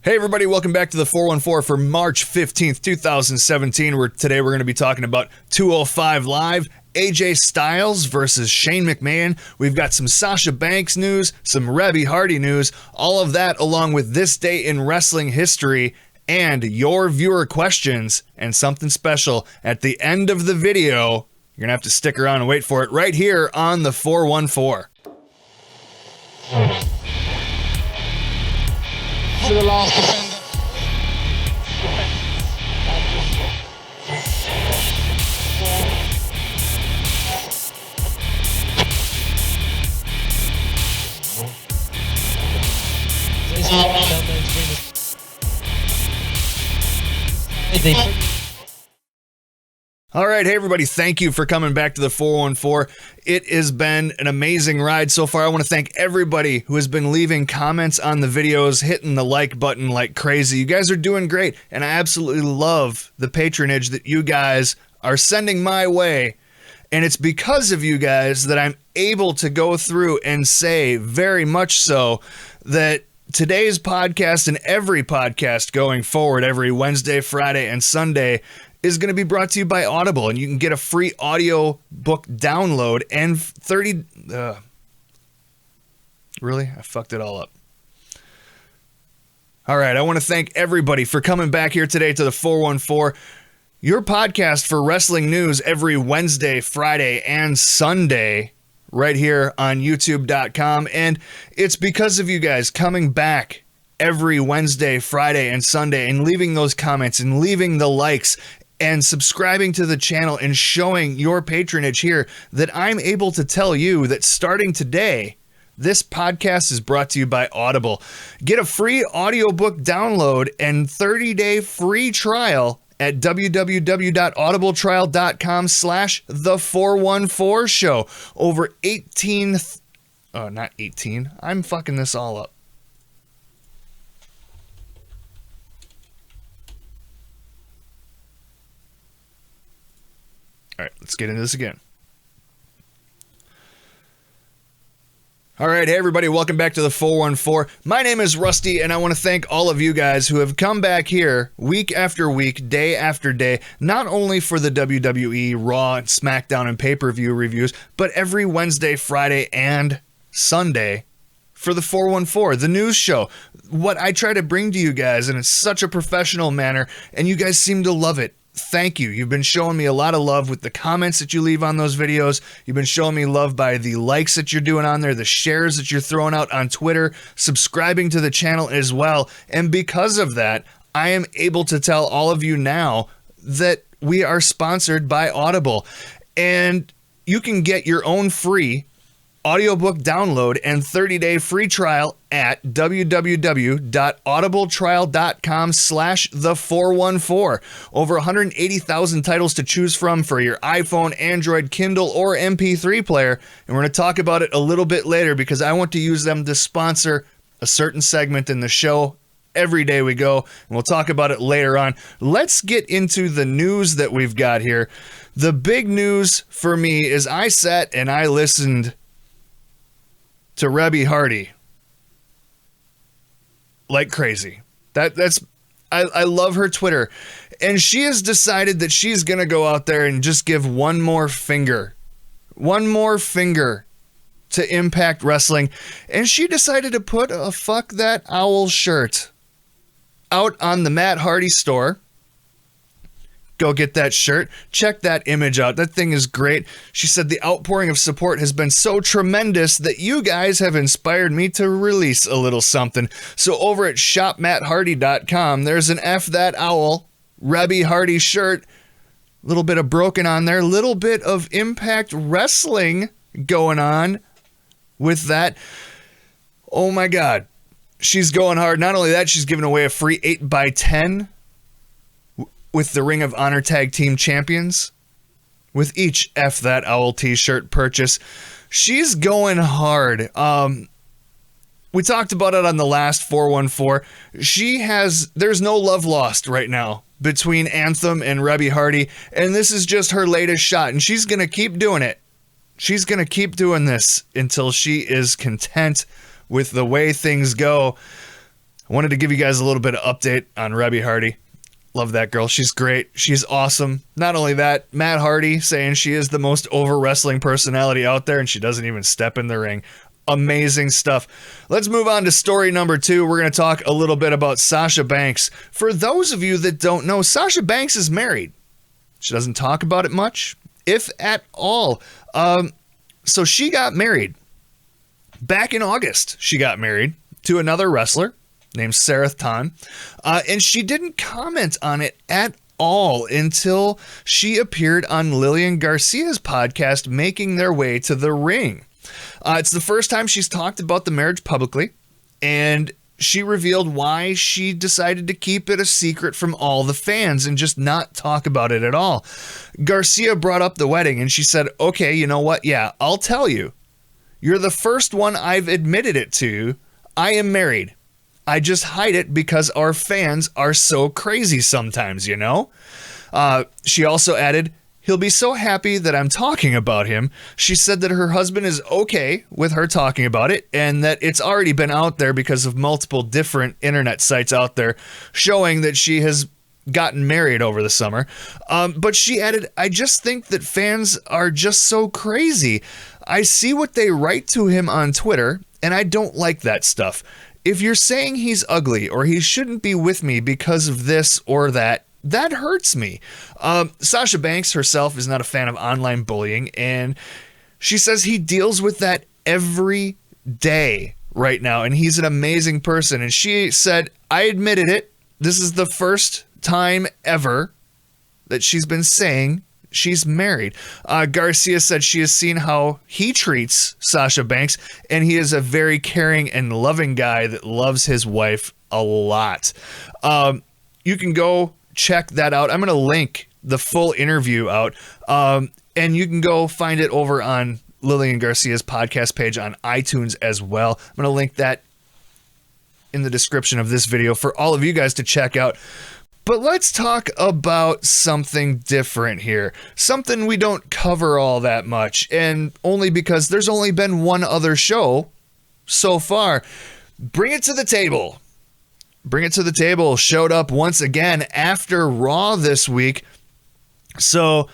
Hey everybody, welcome back to the 414 for March 15th, 2017. Today we're going to be talking about 205 Live, AJ Styles versus Shane McMahon. We've got some Sasha Banks news, some Reby Hardy news, all of that along with this day in wrestling history and your viewer questions and something special at the end of the video. You're going to have to stick around and wait for it right here on the 414. To the last defender. All right, hey everybody, thank you for coming back to the 414. It has been an amazing ride so far. I want to thank everybody who has been leaving comments on the videos, hitting the like button like crazy. You guys are doing great, and I absolutely love the patronage that you guys are sending my way. And it's because of you guys that I'm able to go through and say very much so that today's podcast and every podcast going forward, every Wednesday, Friday, and Sunday, is going to be brought to you by Audible, and you can get a free audio book download and really? I fucked it all up. All right, I want to thank everybody for coming back here today to the 414, your podcast for wrestling news every Wednesday, Friday, and Sunday right here on YouTube.com, and it's because of you guys coming back every Wednesday, Friday, and Sunday and leaving those comments and leaving the likes and subscribing to the channel and showing your patronage here that I'm able to tell you that starting today, this podcast is brought to you by Audible. Get a free audiobook download and 30-day free trial at www.audibletrial.com/the414show. Over 18, not 18, I'm fucking this all up. All right, let's get into this again. All right, hey everybody, welcome back to the 414. My name is Rusty, and I want to thank all of you guys who have come back here week after week, day after day, not only for the WWE, Raw, and SmackDown, and pay-per-view reviews, but every Wednesday, Friday, and Sunday for the 414, the news show. What I try to bring to you guys in such a professional manner, and you guys seem to love it. Thank you. You've been showing me a lot of love with the comments that you leave on those videos. You've been showing me love by the likes that you're doing on there, the shares that you're throwing out on Twitter, subscribing to the channel as well. And because of that, I am able to tell all of you now that we are sponsored by Audible. And you can get your own free audiobook download and 30-day free trial at www.audibletrial.com/the414. Over 180,000 titles to choose from for your iPhone, Android, Kindle, or MP3 player. And we're going to talk about it a little bit later because I want to use them to sponsor a certain segment in the show every day we go. And we'll talk about it later on. Let's get into the news that we've got here. The big news for me is I sat and I listened to Reby Hardy like crazy. I love her Twitter, and she has decided that she's gonna go out there and just give one more finger to Impact Wrestling, and she decided to put a Fuck That Owl shirt out on the Matt Hardy store. Go get that shirt. Check that image out. That thing is great. She said the outpouring of support has been so tremendous that you guys have inspired me to release a little something. So over at shopmatthardy.com, there's an F That Owl Reby Hardy shirt. A little bit of broken on there. Little bit of Impact Wrestling going on with that. Oh my God. She's going hard. Not only that, she's giving away a free 8x10 with the Ring of Honor Tag Team Champions with each F That Owl t-shirt purchase. She's going hard. We talked about it on the last 414. There's no love lost right now between Anthem and Reby Hardy, and this is just her latest shot, and she's going to keep doing it. She's going to keep doing this until she is content with the way things go. I wanted to give you guys a little bit of update on Reby Hardy. Love that girl. She's great. She's awesome. Not only that, Matt Hardy saying she is the most over wrestling personality out there and she doesn't even step in the ring. Amazing stuff. Let's move on to story number 2. We're going to talk a little bit about Sasha Banks. For those of you that don't know, Sasha Banks is married. She doesn't talk about it much, if at all. So she got married. Back in August, she got married to another wrestler named Sarah Tan, and she didn't comment on it at all until she appeared on Lillian Garcia's podcast, Making Their Way to the Ring. It's the first time she's talked about the marriage publicly, and she revealed why she decided to keep it a secret from all the fans and just not talk about it at all. Garcia brought up the wedding, and she said, okay, you know what? Yeah, I'll tell you. You're the first one I've admitted it to. I am married. I just hide it because our fans are so crazy sometimes, you know? She also added, he'll be so happy that I'm talking about him. She said that her husband is okay with her talking about it and that it's already been out there because of multiple different internet sites out there showing that she has gotten married over the summer. But she added, I just think that fans are just so crazy. I see what they write to him on Twitter and I don't like that stuff. If you're saying he's ugly or he shouldn't be with me because of this or that, that hurts me. Sasha Banks herself is not a fan of online bullying, and she says he deals with that every day right now, and he's an amazing person. And she said, I admitted it. This is the first time ever that she's been saying she's married. Garcia said she has seen how he treats Sasha Banks, and he is a very caring and loving guy that loves his wife a lot. You can go check that out. I'm going to link the full interview out, and you can go find it over on Lillian Garcia's podcast page on iTunes as well. I'm going to link that in the description of this video for all of you guys to check out. But let's talk about something different here. Something we don't cover all that much, and only because there's only been one other show so far. Bring It to the Table. Bring It to the Table showed up once again after Raw this week. So,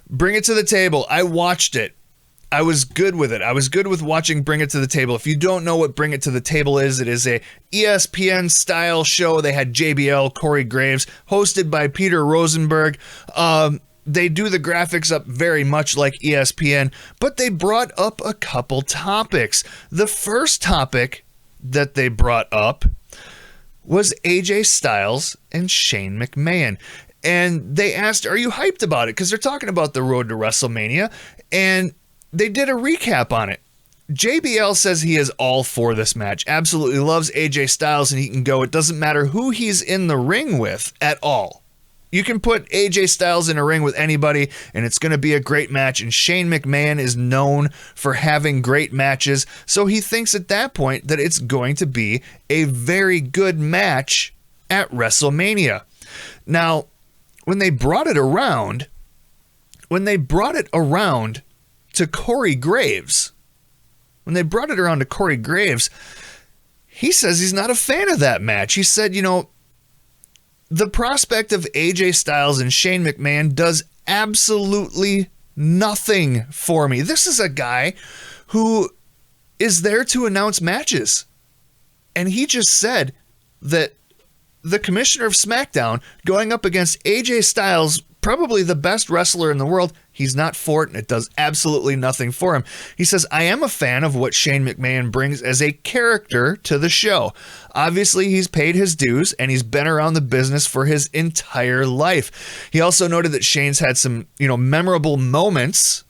Bring It to the Table. I watched it. I was good with it. I was good with watching Bring It to the Table. If you don't know what Bring It to the Table is, it is a ESPN style show. They had JBL, Corey Graves, hosted by Peter Rosenberg. They do the graphics up very much like ESPN, but they brought up a couple topics. The first topic that they brought up was AJ Styles and Shane McMahon. And they asked, are you hyped about it? Because they're talking about the road to WrestleMania, and they did a recap on it. JBL says he is all for this match, absolutely loves AJ Styles, and he can go. It doesn't matter who he's in the ring with at all. You can put AJ Styles in a ring with anybody, and it's going to be a great match, and Shane McMahon is known for having great matches, so he thinks at that point that it's going to be a very good match at WrestleMania. Now, when they brought it around to Corey Graves, he says he's not a fan of that match. He said, you know, the prospect of AJ Styles and Shane McMahon does absolutely nothing for me. This is a guy who is there to announce matches. And he just said that the commissioner of SmackDown going up against AJ Styles, probably the best wrestler in the world, he's not for it, and it does absolutely nothing for him. He says, I am a fan of what Shane McMahon brings as a character to the show. Obviously, he's paid his dues, and he's been around the business for his entire life. He also noted that Shane's had some, memorable moments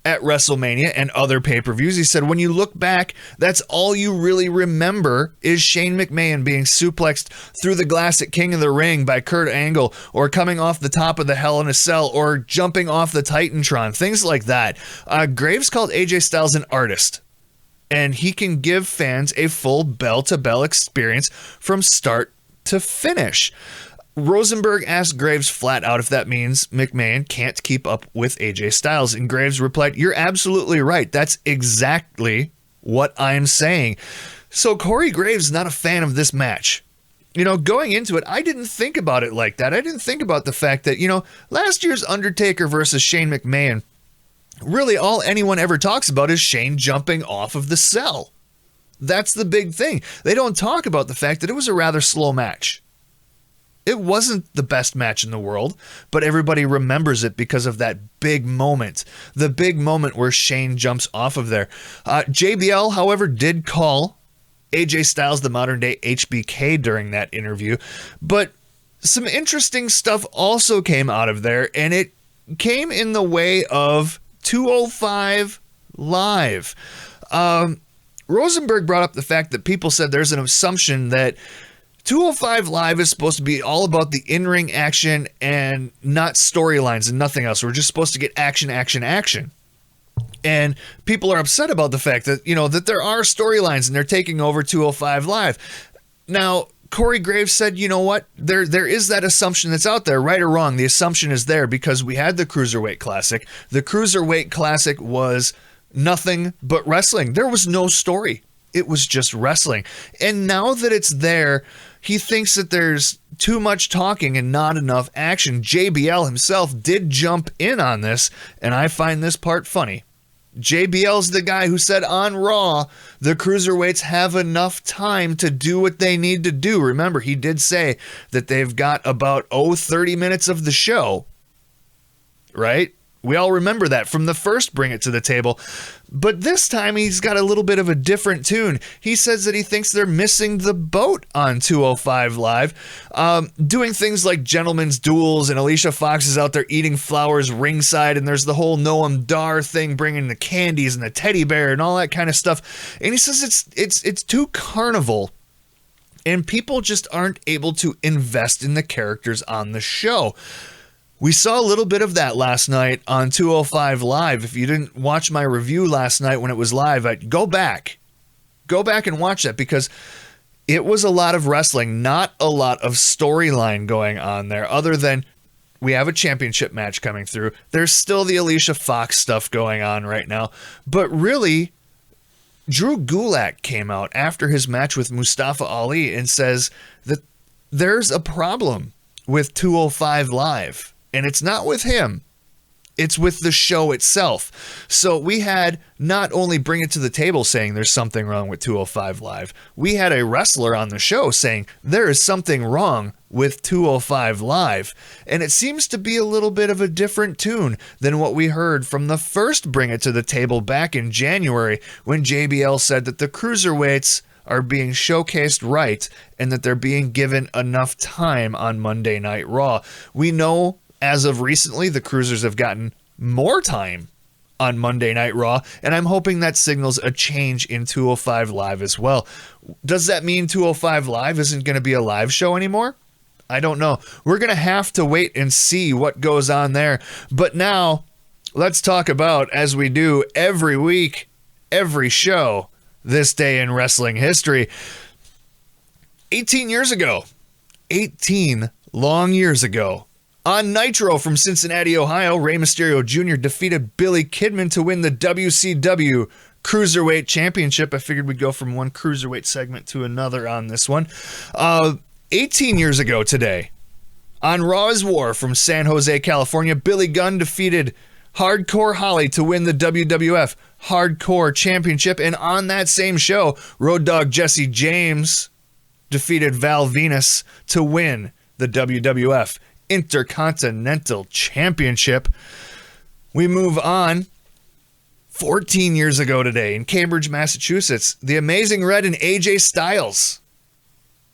at WrestleMania and other pay-per-views. He said, when you look back, that's all you really remember is Shane McMahon being suplexed through the glass at King of the Ring by Kurt Angle, or coming off the top of the Hell in a Cell, or jumping off the Titantron, things like that. Graves called AJ Styles an artist, and he can give fans a full bell-to-bell experience from start to finish. Rosenberg asked Graves flat out if that means McMahon can't keep up with AJ Styles, and Graves replied, you're absolutely right. That's exactly what I'm saying. So Corey Graves is not a fan of this match. going into it, I didn't think about it like that. I didn't think about the fact that, last year's Undertaker versus Shane McMahon, really all anyone ever talks about is Shane jumping off of the cell. That's the big thing. They don't talk about the fact that it was a rather slow match. It wasn't the best match in the world, but everybody remembers it because of that big moment. The big moment where Shane jumps off of there. JBL, however, did call AJ Styles the modern day HBK during that interview. But some interesting stuff also came out of there, and it came in the way of 205 Live. Rosenberg brought up the fact that people said there's an assumption that 205 Live is supposed to be all about the in-ring action and not storylines and nothing else. We're just supposed to get action, action, action. And people are upset about the fact that, that there are storylines and they're taking over 205 Live. Now, Corey Graves said, you know what? There is that assumption that's out there, right or wrong. The assumption is there because we had the Cruiserweight Classic. The Cruiserweight Classic was nothing but wrestling. There was no story. It was just wrestling. And now that it's there, he thinks that there's too much talking and not enough action. JBL himself did jump in on this, and I find this part funny. JBL's the guy who said on Raw, the Cruiserweights have enough time to do what they need to do. Remember, he did say that they've got about, 30 minutes of the show, right? We all remember that from the first Bring It to the Table. But this time he's got a little bit of a different tune. He says that he thinks they're missing the boat on 205 Live. Doing things like gentlemen's duels, and Alicia Fox is out there eating flowers ringside, and there's the whole Noam Dar thing, bringing the candies and the teddy bear and all that kind of stuff. And he says it's too carnival, and people just aren't able to invest in the characters on the show. We saw a little bit of that last night on 205 Live. If you didn't watch my review last night when it was live, go back and watch that, because it was a lot of wrestling, not a lot of storyline going on there, other than we have a championship match coming through. There's still the Alicia Fox stuff going on right now. But really, Drew Gulak came out after his match with Mustafa Ali and says that there's a problem with 205 Live. And it's not with him, it's with the show itself. So we had not only Bring It to the Table saying there's something wrong with 205 Live, we had a wrestler on the show saying there is something wrong with 205 Live. And it seems to be a little bit of a different tune than what we heard from the first Bring It to the Table back in January, when JBL said that the Cruiserweights are being showcased right and that they're being given enough time on Monday Night Raw. We know as of recently, the Cruisers have gotten more time on Monday Night Raw, and I'm hoping that signals a change in 205 Live as well. Does that mean 205 Live isn't going to be a live show anymore? I don't know. We're going to have to wait and see what goes on there. But now, let's talk about, as we do every week, every show, this day in wrestling history. 18 long years ago, on Nitro from Cincinnati, Ohio, Rey Mysterio Jr. defeated Billy Kidman to win the WCW Cruiserweight Championship. I figured we'd go from one Cruiserweight segment to another on this one. 18 years ago today, on Raw is War from San Jose, California, Billy Gunn defeated Hardcore Holly to win the WWF Hardcore Championship. And on that same show, Road Dogg Jesse James defeated Val Venus to win the WWF Intercontinental Championship. We move on. 14 years ago today in Cambridge, Massachusetts, the Amazing Red and AJ Styles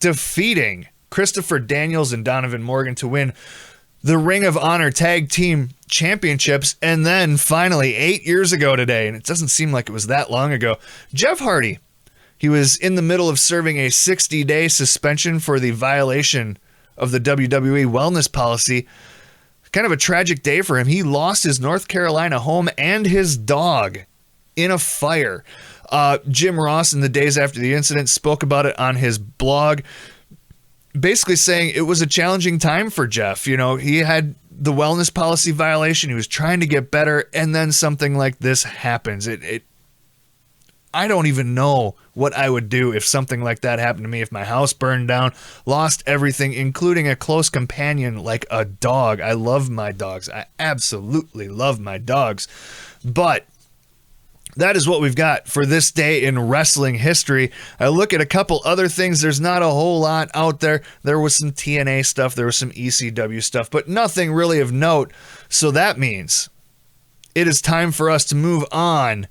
defeating Christopher Daniels and Donovan Morgan to win the Ring of Honor Tag Team Championships. And then finally, 8 years ago today, and it doesn't seem like it was that long ago, Jeff Hardy, he was in the middle of serving a 60-day suspension for the violation of the WWE wellness policy. Kind of a tragic day for him. He lost his North Carolina home and his dog in a fire. Jim Ross, in the days after the incident, spoke about it on his blog, basically saying it was a challenging time for Jeff. You know, he had the wellness policy violation. He was trying to get better, and then something like this happens. I don't even know what I would do if something like that happened to me, if my house burned down, lost everything, including a close companion like a dog. I love my dogs. I absolutely love my dogs. But that is what we've got for this day in wrestling history. I look at a couple other things. There's not a whole lot out there. There was some TNA stuff. There was some ECW stuff, but nothing really of note. So that means it is time for us to move on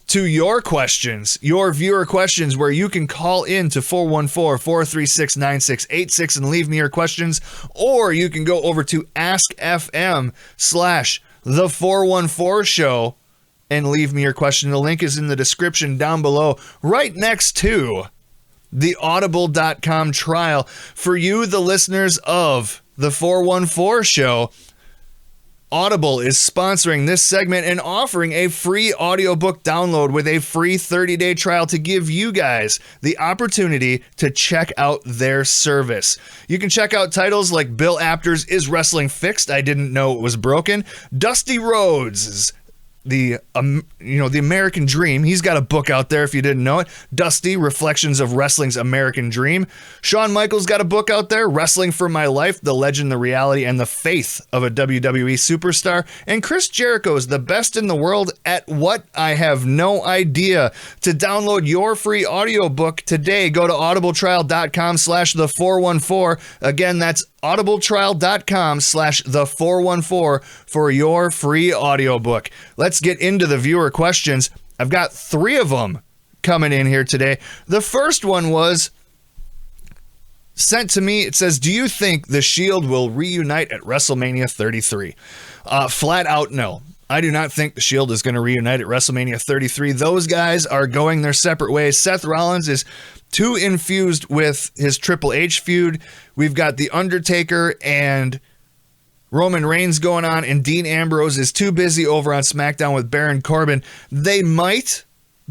to your questions, your viewer questions, where you can call in to 414-436-9686 and leave me your questions, or you can go over to askfm/the414show and leave me your question. The link is in the description down below, right next to the audible.com trial. For you, the listeners of the 414 show, Audible is sponsoring this segment and offering a free audiobook download with a free 30-day trial to give you guys the opportunity to check out their service. You can check out titles like Bill Apter's Is Wrestling Fixed? I Didn't Know It Was Broken. Dusty Rhodes' the American Dream. He's got a book out there if you didn't know it. Dusty, Reflections of Wrestling's American Dream. Shawn Michaels got a book out there, Wrestling for My Life, The Legend, the Reality, and the Faith of a WWE Superstar. And Chris Jericho's The Best in the World at What? I Have No Idea. To download your free audiobook today, go to audibletrial.com/the414. Again, that's audibletrial.com/the414 for your free audiobook. Let's get into the viewer questions. I've got 3 of them coming in here today. The first one was sent to me. It says, do you think the Shield will reunite at WrestleMania 33? Flat out, no. I do not think the Shield is going to reunite at WrestleMania 33. Those guys are going their separate ways. Seth Rollins is too infused with his Triple H feud. We've got The Undertaker and Roman Reigns going on, and Dean Ambrose is too busy over on SmackDown with Baron Corbin. They might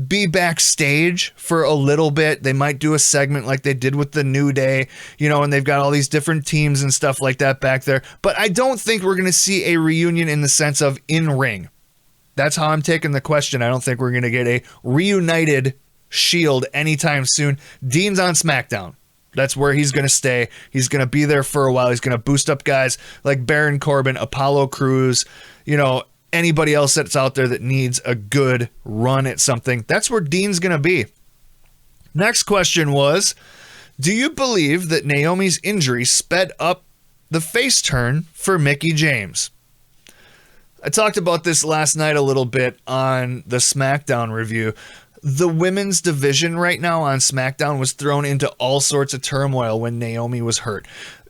be backstage for a little bit. They might do a segment like they did with the New Day, and they've got all these different teams and stuff like that back there. But I don't think we're going to see a reunion in the sense of in-ring. That's how I'm taking the question. I don't think we're going to get a reunited Shield anytime soon. Dean's on SmackDown. That's where he's going to stay. He's going to be there for a while. He's going to boost up guys like Baron Corbin, Apollo Crews, anybody else that's out there that needs a good run at something. That's where Dean's going to be. Next question was, do you believe that Naomi's injury sped up the face turn for Mickie James? I talked about this last night a little bit on the SmackDown review. The women's division right now on SmackDown was thrown into all sorts of turmoil when Naomi was hurt.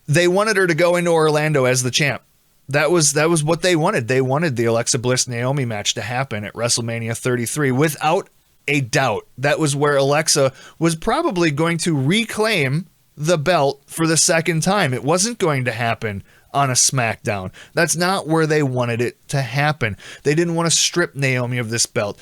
They wanted her to go into Orlando as the champ. That was what they wanted. They wanted the Alexa Bliss Naomi match to happen at WrestleMania 33 without a doubt. That was where Alexa was probably going to reclaim the belt for the second time. It wasn't going to happen on a SmackDown. That's not where they wanted it to happen. They didn't want to strip Naomi of this belt.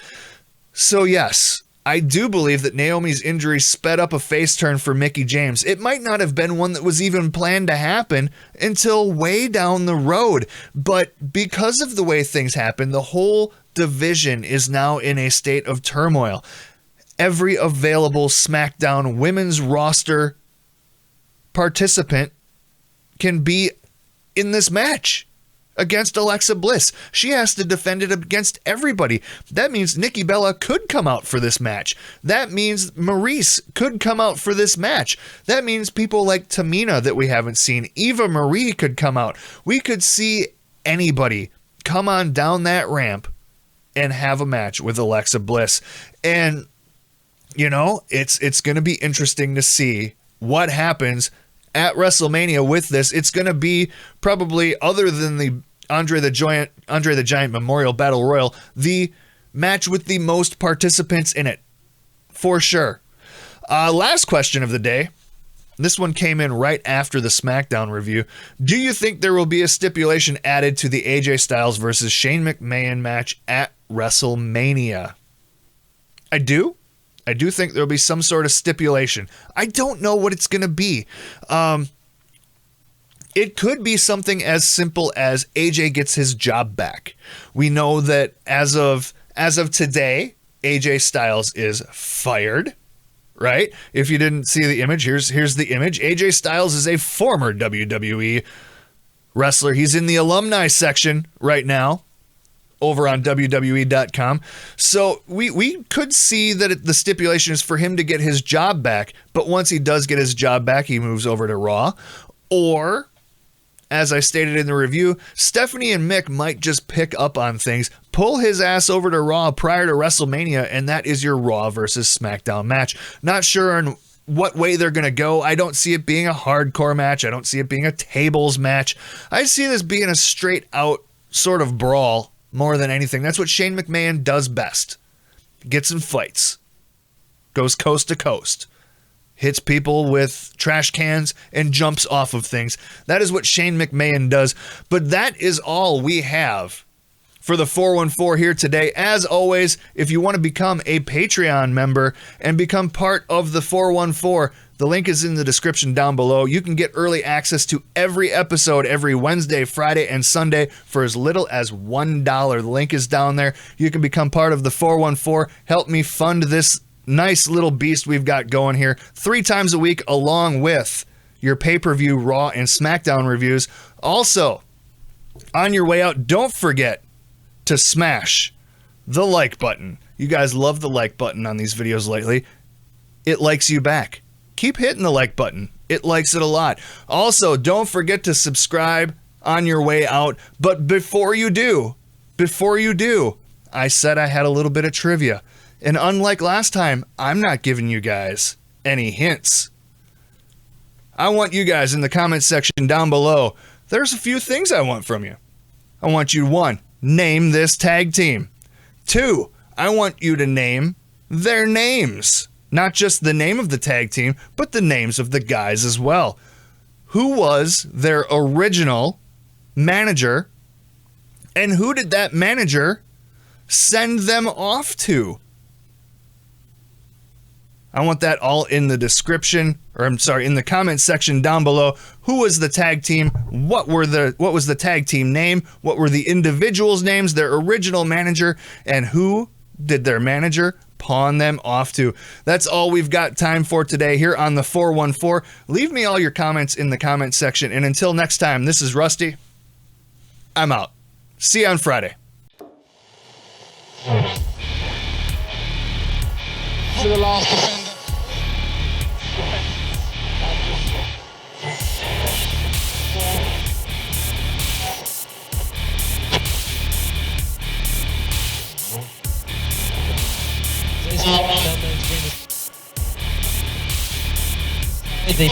So yes, I do believe that Naomi's injury sped up a face turn for Mickie James. It might not have been one that was even planned to happen until way down the road. But because of the way things happen, the whole division is now in a state of turmoil. Every available SmackDown women's roster participant can be in this match against Alexa Bliss. She has to defend it against everybody. That means Nikki Bella could come out for this match. That means Maryse could come out for this match. That means people like Tamina that we haven't seen. Eva Marie could come out. We could see anybody come on down that ramp and have a match with Alexa Bliss. And, it's going to be interesting to see what happens at WrestleMania with this. It's going to be probably, other than the Andre the Giant Memorial Battle Royal, the match with the most participants in it, for sure. Last question of the day. This one came in right after the SmackDown review. Do you think there will be a stipulation added to the AJ Styles versus Shane McMahon match at WrestleMania? I do. I do think there'll be some sort of stipulation. I don't know what it's going to be. It could be something as simple as AJ gets his job back. We know that as of today, AJ Styles is fired, right? If you didn't see the image, here's the image. AJ Styles is a former WWE wrestler. He's in the alumni section right now over on WWE.com. So we could see that the stipulation is for him to get his job back, but once he does get his job back, he moves over to Raw. Or, as I stated in the review, Stephanie and Mick might just pick up on things, pull his ass over to Raw prior to WrestleMania, and that is your Raw versus SmackDown match. Not sure on what way they're going to go. I don't see it being a hardcore match. I don't see it being a tables match. I see this being a straight out sort of brawl more than anything. That's what Shane McMahon does best. Gets in fights. Goes coast to coast. Hits people with trash cans and jumps off of things. That is what Shane McMahon does. But that is all we have for the 414 here today. As always, if you want to become a Patreon member and become part of the 414, the link is in the description down below. You can get early access to every episode every Wednesday, Friday, and Sunday for as little as $1. The link is down there. You can become part of the 414. Help me fund this nice little beast we've got going here 3 times a week, along with your pay-per-view Raw and SmackDown reviews. Also, on your way out, don't forget to smash the like button. You guys love the like button on these videos lately. It likes you back. Keep hitting the like button. It likes it a lot. Also, don't forget to subscribe on your way out. But before you do, I said I had a little bit of trivia. And unlike last time, I'm not giving you guys any hints. I want you guys in the comment section down below. There's a few things I want from you. I want you, 1, name this tag team. 2, I want you to name their names. Not just the name of the tag team, but the names of the guys as well. Who was their original manager, and who did that manager send them off to? I want that all in the description, or I'm sorry, in the comment section down below. Who was the tag team? What was the tag team name? What were the individuals' names, their original manager, and who did their manager pawn them off to? That's all we've got time for today here on the 414. Leave me all your comments in the comment section, and until next time, this is Rusty. I'm out. See you on Friday. To the last defender. They